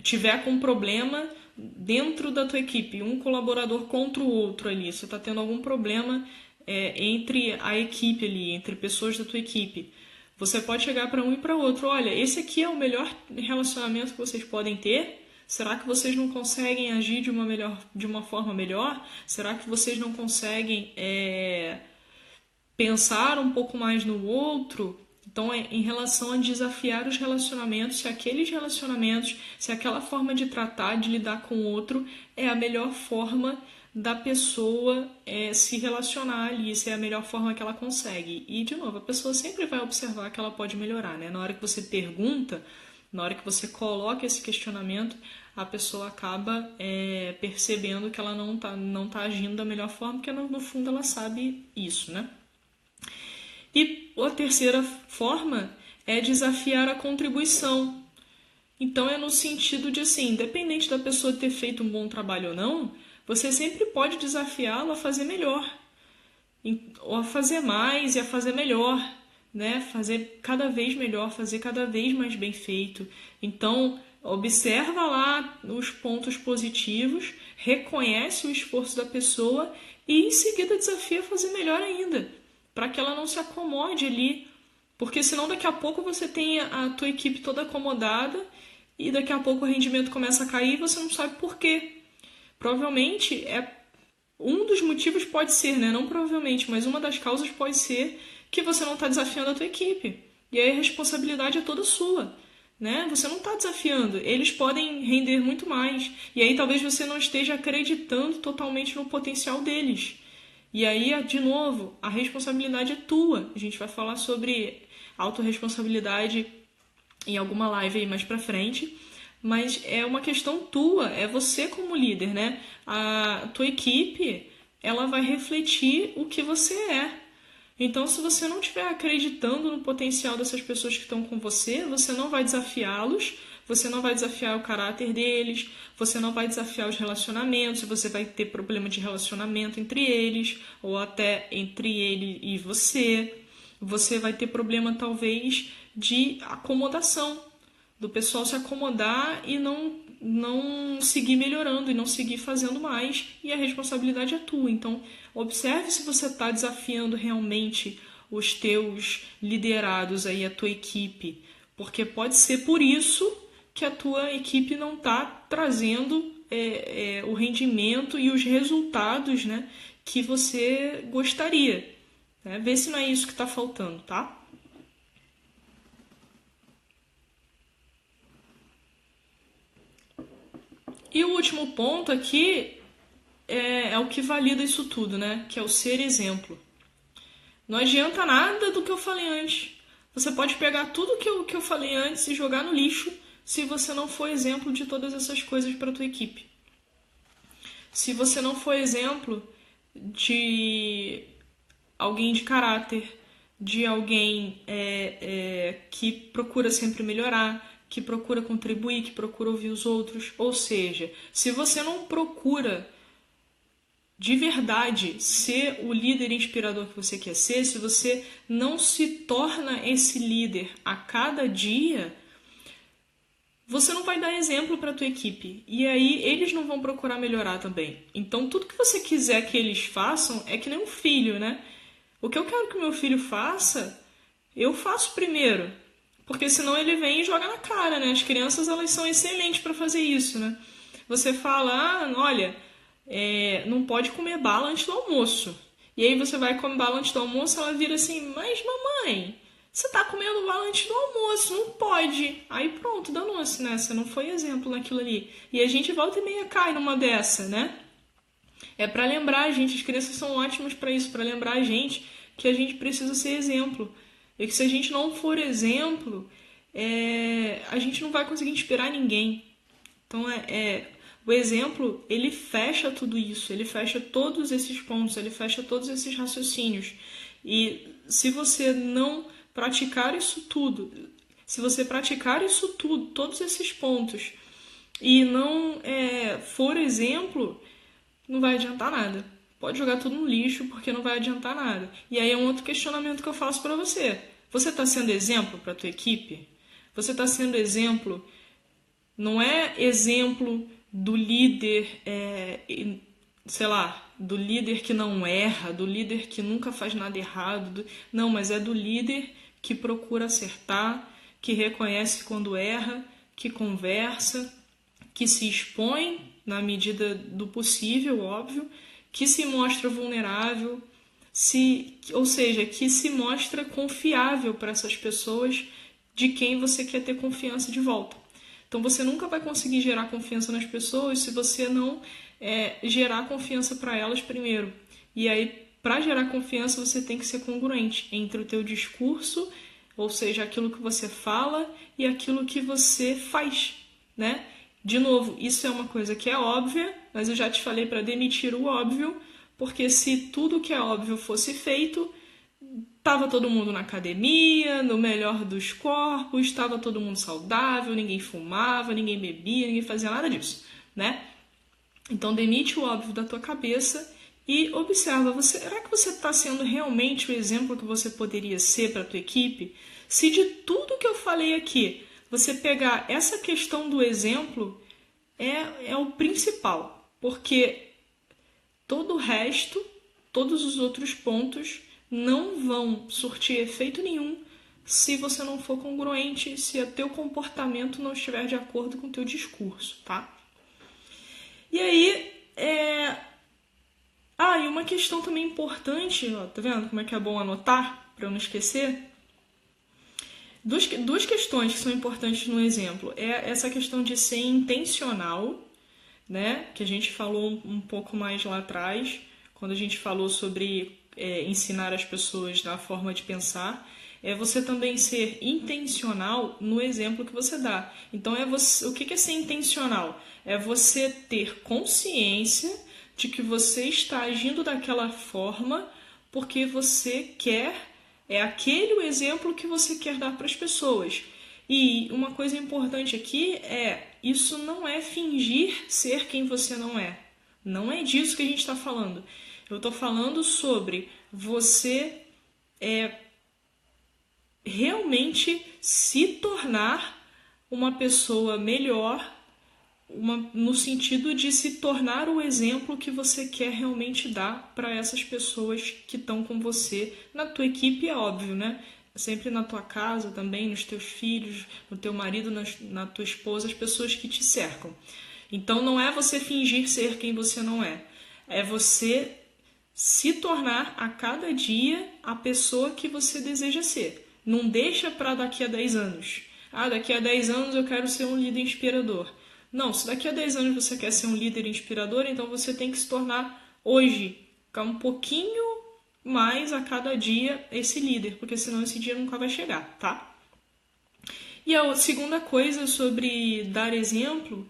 tiver com um problema dentro da tua equipe, um colaborador contra o outro ali, você está tendo algum problema entre a equipe ali, entre pessoas da tua equipe. Você pode chegar para um e para outro, olha, esse aqui é o melhor relacionamento que vocês podem ter? Será que vocês não conseguem agir de uma forma melhor? Será que vocês não conseguem pensar um pouco mais no outro? Então, em relação a desafiar os relacionamentos, se aquela forma de tratar, de lidar com o outro é a melhor forma da pessoa se relacionar ali, se é a melhor forma que ela consegue. E, de novo, a pessoa sempre vai observar que ela pode melhorar, né? Na hora que você pergunta, na hora que você coloca esse questionamento, a pessoa acaba percebendo que ela não tá agindo da melhor forma, porque no fundo ela sabe isso, né? E a terceira forma é desafiar a contribuição. Então é no sentido de assim, independente da pessoa ter feito um bom trabalho ou não, você sempre pode desafiá-lo a fazer melhor, ou a fazer mais e a fazer melhor, né? Fazer cada vez melhor, fazer cada vez mais bem feito. Então, observa lá os pontos positivos, reconhece o esforço da pessoa e em seguida desafia a fazer melhor ainda, para que ela não se acomode ali, porque senão daqui a pouco você tem a tua equipe toda acomodada e daqui a pouco o rendimento começa a cair e você não sabe por quê. Provavelmente, um dos motivos pode ser, né? Não provavelmente, mas uma das causas pode ser que você não está desafiando a tua equipe. E aí a responsabilidade é toda sua, né? Você não está desafiando. Eles podem render muito mais. E aí talvez você não esteja acreditando totalmente no potencial deles. E aí, de novo, a responsabilidade é tua. A gente vai falar sobre autorresponsabilidade em alguma live aí mais pra frente. Mas é uma questão tua, é você como líder, né? A tua equipe, ela vai refletir o que você é. Então, se você não estiver acreditando no potencial dessas pessoas que estão com você, você não vai desafiá-los, você não vai desafiar o caráter deles, você não vai desafiar os relacionamentos, você vai ter problema de relacionamento entre eles, ou até entre ele e você. Você vai ter problema, talvez, de acomodação, do pessoal se acomodar e não seguir melhorando e não seguir fazendo mais, e a responsabilidade é tua. Então, observe se você está desafiando realmente os teus liderados, aí, a tua equipe, porque pode ser por isso que a tua equipe não está trazendo o rendimento e os resultados, né, que você gostaria. Né? Vê se não é isso que está faltando, tá? E o último ponto aqui é o que valida isso tudo, né? Que é o ser exemplo. Não adianta nada do que eu falei antes. Você pode pegar tudo que eu falei antes e jogar no lixo se você não for exemplo de todas essas coisas para a tua equipe. Se você não for exemplo de alguém de caráter, de alguém que procura sempre melhorar, que procura contribuir, que procura ouvir os outros. Ou seja, se você não procura de verdade ser o líder inspirador que você quer ser, se você não se torna esse líder a cada dia, você não vai dar exemplo para a tua equipe. E aí eles não vão procurar melhorar também. Então tudo que você quiser que eles façam é que nem um filho, né? O que eu quero que o meu filho faça, eu faço primeiro. Porque senão ele vem e joga na cara, né? As crianças, elas são excelentes para fazer isso, né? Você fala, olha, não pode comer bala antes do almoço. E aí você vai comer bala antes do almoço, ela vira assim, mas mamãe, você tá comendo bala antes do almoço, não pode. Aí pronto, danou-se, né? Você não foi exemplo naquilo ali. E a gente volta e meia cai numa dessa, né? É para lembrar a gente, as crianças são ótimas para isso, para lembrar a gente que a gente precisa ser exemplo. E que se a gente não for exemplo, a gente não vai conseguir inspirar ninguém. Então, o exemplo, ele fecha tudo isso, ele fecha todos esses pontos, ele fecha todos esses raciocínios. E se você não praticar isso tudo, se você praticar isso tudo, todos esses pontos, e não for exemplo, não vai adiantar nada. Pode jogar tudo no lixo, porque não vai adiantar nada. E aí é um outro questionamento que eu faço para você. Você está sendo exemplo para a tua equipe? Você está sendo exemplo? Não é exemplo do líder, sei lá, do líder que não erra, do líder que nunca faz nada errado. Não, mas é do líder que procura acertar, que reconhece quando erra, que conversa, que se expõe na medida do possível, óbvio, que se mostra vulnerável, ou seja, que se mostra confiável para essas pessoas de quem você quer ter confiança de volta. Então você nunca vai conseguir gerar confiança nas pessoas se você não gerar confiança para elas primeiro. E aí, para gerar confiança, você tem que ser congruente entre o teu discurso, ou seja, aquilo que você fala e aquilo que você faz, né? De novo, isso é uma coisa que é óbvia, mas eu já te falei para demitir o óbvio, porque se tudo que é óbvio fosse feito, tava todo mundo na academia, no melhor dos corpos, estava todo mundo saudável, ninguém fumava, ninguém bebia, ninguém fazia nada disso, né? Então demite o óbvio da tua cabeça e observa, será que você está sendo realmente o exemplo que você poderia ser para a tua equipe? Se de tudo que eu falei aqui, você pegar essa questão do exemplo, é o principal, porque todo o resto, todos os outros pontos não vão surtir efeito nenhum se você não for congruente, se o teu comportamento não estiver de acordo com o teu discurso, tá? E aí, e uma questão também importante, ó, tá vendo como é que é bom anotar, para eu não esquecer? Duas questões que são importantes no exemplo. É essa questão de ser intencional, né? Que a gente falou um pouco mais lá atrás, quando a gente falou sobre ensinar as pessoas da forma de pensar. É você também ser intencional no exemplo que você dá. Então, o que é ser intencional? É você ter consciência de que você está agindo daquela forma porque você quer, é aquele o exemplo que você quer dar para as pessoas. E uma coisa importante aqui isso não é fingir ser quem você não é. Não é disso que a gente está falando. Eu estou falando sobre você realmente se tornar uma pessoa melhor, no sentido de se tornar o exemplo que você quer realmente dar para essas pessoas que estão com você, na tua equipe, é óbvio, né? Sempre na tua casa também, nos teus filhos, no teu marido, na tua esposa, as pessoas que te cercam. Então não é você fingir ser quem você não é. É você se tornar a cada dia a pessoa que você deseja ser. Não deixa para daqui a 10 anos. Daqui a 10 anos eu quero ser um líder inspirador. Não, se daqui a 10 anos você quer ser um líder inspirador, então você tem que se tornar hoje, ficar um pouquinho mais a cada dia esse líder, porque senão esse dia nunca vai chegar, tá? E a segunda coisa sobre dar exemplo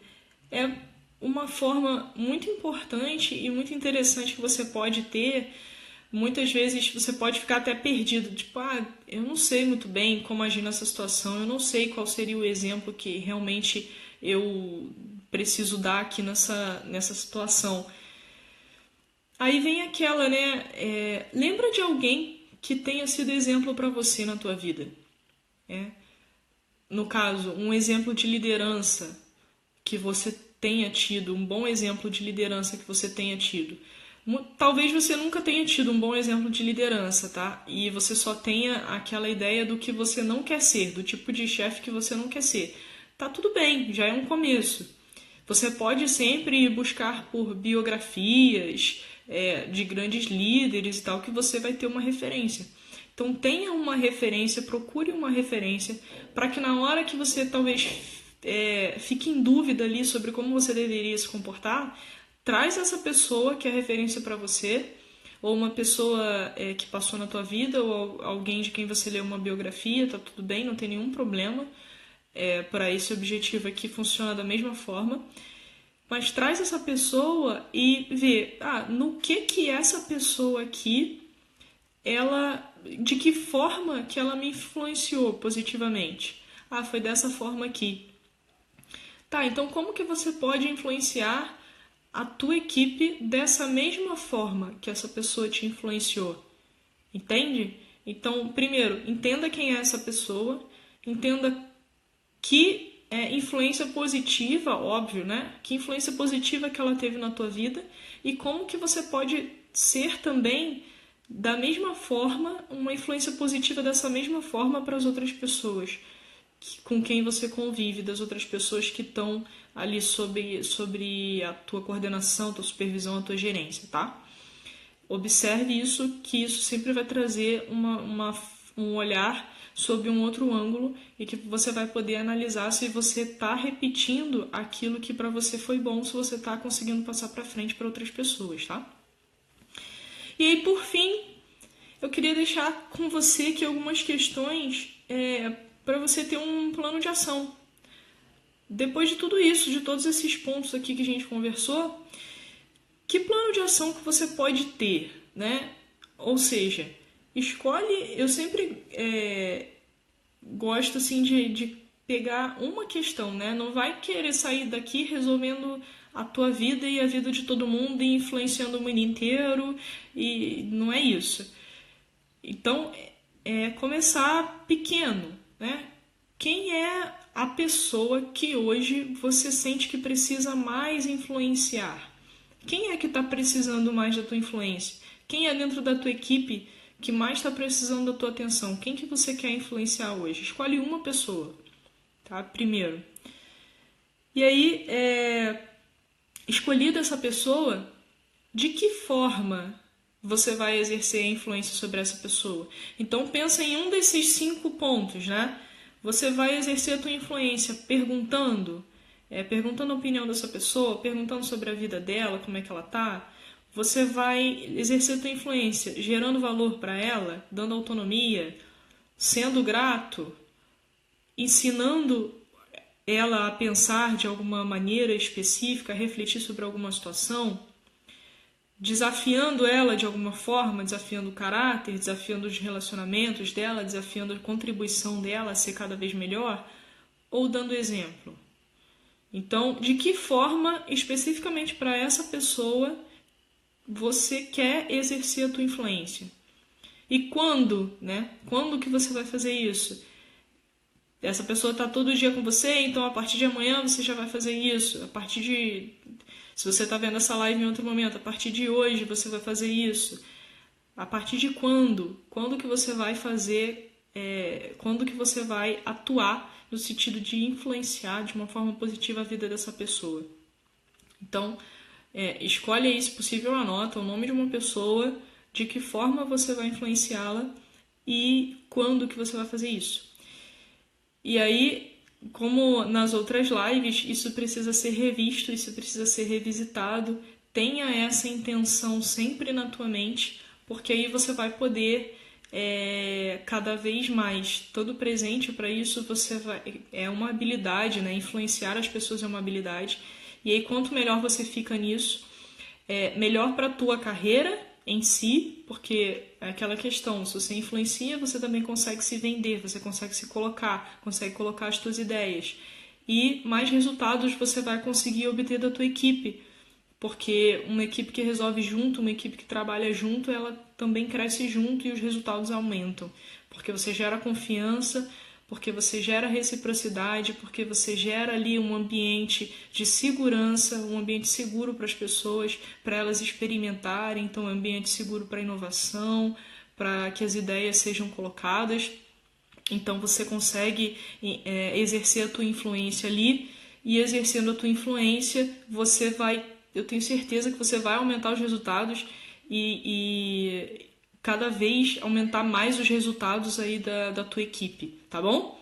é uma forma muito importante e muito interessante que você pode ter. Muitas vezes você pode ficar até perdido, tipo, eu não sei muito bem como agir nessa situação, eu não sei qual seria o exemplo que realmente eu preciso dar aqui nessa situação. Aí vem aquela, né? Lembra de alguém que tenha sido exemplo para você na tua vida. No caso, um exemplo de liderança que você tenha tido, um bom exemplo de liderança que você tenha tido. Talvez você nunca tenha tido um bom exemplo de liderança, tá? E você só tenha aquela ideia do que você não quer ser, do tipo de chefe que você não quer ser. Tá tudo bem, já é um começo. Você pode sempre buscar por biografias de grandes líderes e tal, que você vai ter uma referência. Então tenha uma referência, procure uma referência, para que na hora que você talvez fique em dúvida ali sobre como você deveria se comportar, traz essa pessoa que é referência para você, ou uma pessoa que passou na tua vida, ou alguém de quem você leu uma biografia, tá tudo bem, não tem nenhum problema. Para esse objetivo aqui funciona da mesma forma. Mas traz essa pessoa e vê no que essa pessoa aqui, de que forma que ela me influenciou positivamente. Foi dessa forma aqui. Tá, então como que você pode influenciar a tua equipe dessa mesma forma que essa pessoa te influenciou? Entende? Então, primeiro, entenda quem é essa pessoa, entenda que influência positiva, óbvio, né? Que influência positiva que ela teve na tua vida e como que você pode ser também da mesma forma, uma influência positiva dessa mesma forma para as outras pessoas com quem você convive, das outras pessoas que estão ali sobre a tua coordenação, a tua supervisão, a tua gerência, tá? Observe isso, que isso sempre vai trazer um olhar sob um outro ângulo e que você vai poder analisar se você está repetindo aquilo que para você foi bom, se você está conseguindo passar para frente para outras pessoas, tá? E aí, por fim, eu queria deixar com você aqui algumas questões para você ter um plano de ação. Depois de tudo isso, de todos esses pontos aqui que a gente conversou, que plano de ação que você pode ter, né? Ou seja, escolhe... Eu sempre gosto assim de pegar uma questão, né? Não vai querer sair daqui resolvendo a tua vida e a vida de todo mundo e influenciando o mundo inteiro, e não é isso. Então, começar pequeno, né? Quem é a pessoa que hoje você sente que precisa mais influenciar? Quem é que está precisando mais da tua influência? Quem é dentro da tua equipe que mais está precisando da tua atenção? Quem que você quer influenciar hoje? Escolhe uma pessoa, tá? Primeiro. E aí, escolhida essa pessoa, de que forma você vai exercer a influência sobre essa pessoa? Então, pensa em um desses 5 pontos, né? Você vai exercer a tua influência perguntando a opinião dessa pessoa, perguntando sobre a vida dela, como é que ela tá. Você vai exercer a tua influência gerando valor para ela, dando autonomia, sendo grato, ensinando ela a pensar de alguma maneira específica, a refletir sobre alguma situação, desafiando ela de alguma forma, desafiando o caráter, desafiando os relacionamentos dela, desafiando a contribuição dela a ser cada vez melhor, ou dando exemplo. Então, de que forma, especificamente para essa pessoa, você quer exercer a tua influência? E quando, né? Quando que você vai fazer isso? Essa pessoa está todo dia com você, então a partir de amanhã você já vai fazer isso. Se você está vendo essa live em outro momento, a partir de hoje você vai fazer isso. A partir de quando? Quando que você vai fazer... quando que você vai atuar no sentido de influenciar de uma forma positiva a vida dessa pessoa? Então, escolhe aí, se possível, anota o nome de uma pessoa, de que forma você vai influenciá-la e quando que você vai fazer isso. E aí, como nas outras lives, isso precisa ser revisto, isso precisa ser revisitado. Tenha essa intenção sempre na tua mente, porque aí você vai poder cada vez mais, todo presente para isso, é uma habilidade, né? Influenciar as pessoas é uma habilidade. E aí, quanto melhor você fica nisso, melhor para a tua carreira em si, porque é aquela questão, se você influencia, você também consegue se vender, você consegue se colocar, consegue colocar as tuas ideias. E mais resultados você vai conseguir obter da tua equipe, porque uma equipe que resolve junto, uma equipe que trabalha junto, ela também cresce junto e os resultados aumentam, porque você gera confiança, porque você gera reciprocidade, porque você gera ali um ambiente de segurança, um ambiente seguro para as pessoas, para elas experimentarem, então um ambiente seguro para a inovação, para que as ideias sejam colocadas. Então você consegue exercer a tua influência ali, e exercendo a tua influência, eu tenho certeza que você vai aumentar os resultados e cada vez aumentar mais os resultados aí da tua equipe, tá bom?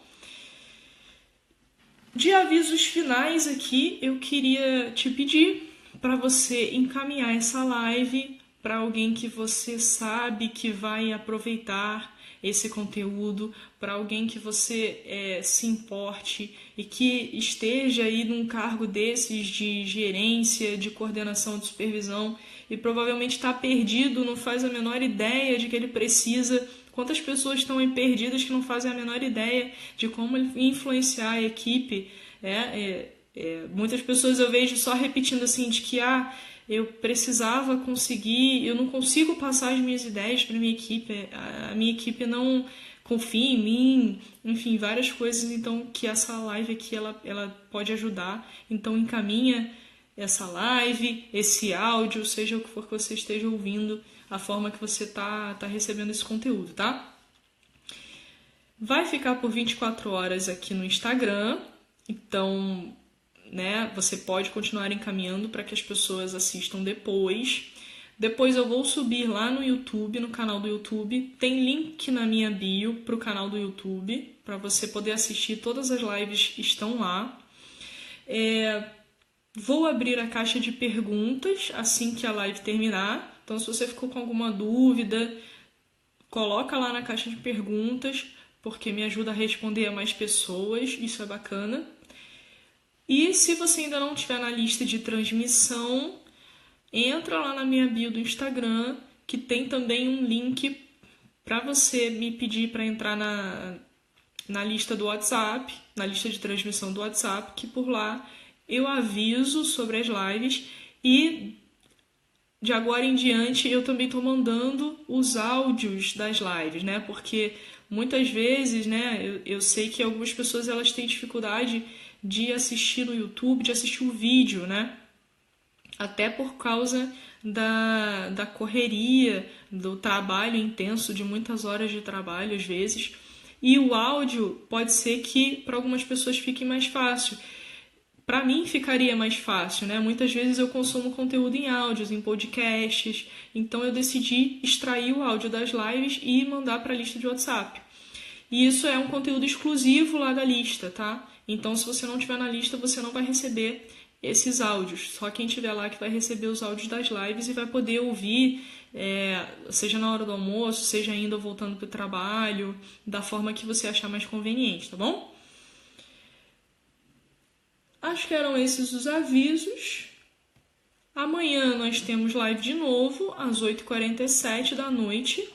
De avisos finais aqui, eu queria te pedir para você encaminhar essa live para alguém que você sabe que vai aproveitar esse conteúdo, para alguém que você se importe e que esteja aí num cargo desses de gerência, de coordenação, de supervisão e provavelmente está perdido, não faz a menor ideia de que ele precisa. Quantas pessoas estão aí perdidas que não fazem a menor ideia de como influenciar a equipe? Muitas pessoas eu vejo só repetindo assim, de que eu precisava conseguir, eu não consigo passar as minhas ideias para a minha equipe não confia em mim, enfim, várias coisas, então que essa live aqui ela pode ajudar. Então encaminha essa live, esse áudio, seja o que for que você esteja ouvindo, a forma que você tá recebendo esse conteúdo, tá? Vai ficar por 24 horas aqui no Instagram, então, né, você pode continuar encaminhando para que as pessoas assistam depois. Depois eu vou subir lá no YouTube, no canal do YouTube. Tem link na minha bio para o canal do YouTube, para você poder assistir. Todas as lives estão lá. Vou abrir a caixa de perguntas assim que a live terminar. Então, se você ficou com alguma dúvida, coloca lá na caixa de perguntas, porque me ajuda a responder a mais pessoas. Isso é bacana. E se você ainda não estiver na lista de transmissão, entra lá na minha bio do Instagram, que tem também um link para você me pedir para entrar na lista do WhatsApp, na lista de transmissão do WhatsApp, que por lá eu aviso sobre as lives e de agora em diante eu também estou mandando os áudios das lives, né? Porque muitas vezes, né, eu sei que algumas pessoas elas têm dificuldade de assistir no YouTube, de assistir o vídeo, né? Até por causa da correria, do trabalho intenso, de muitas horas de trabalho às vezes. E o áudio pode ser que para algumas pessoas fique mais fácil. Para mim ficaria mais fácil, né? Muitas vezes eu consumo conteúdo em áudios, em podcasts, então eu decidi extrair o áudio das lives e mandar para a lista de WhatsApp. E isso é um conteúdo exclusivo lá da lista, tá? Então, se você não estiver na lista, você não vai receber esses áudios. Só quem estiver lá que vai receber os áudios das lives e vai poder ouvir, seja na hora do almoço, seja ainda voltando para o trabalho, da forma que você achar mais conveniente, tá bom? Acho que eram esses os avisos. Amanhã nós temos live de novo, às 8h47 da noite.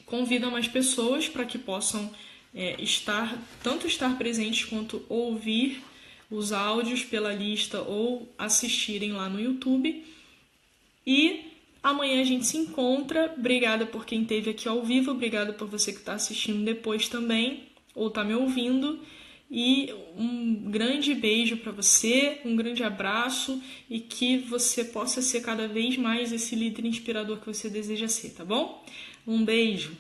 Convido mais pessoas para que possam tanto estar presentes quanto ouvir os áudios pela lista ou assistirem lá no YouTube. E amanhã a gente se encontra. Obrigada por quem esteve aqui ao vivo, obrigada por você que está assistindo depois também, ou está me ouvindo. E um grande beijo para você, um grande abraço e que você possa ser cada vez mais esse líder inspirador que você deseja ser, tá bom? Um beijo!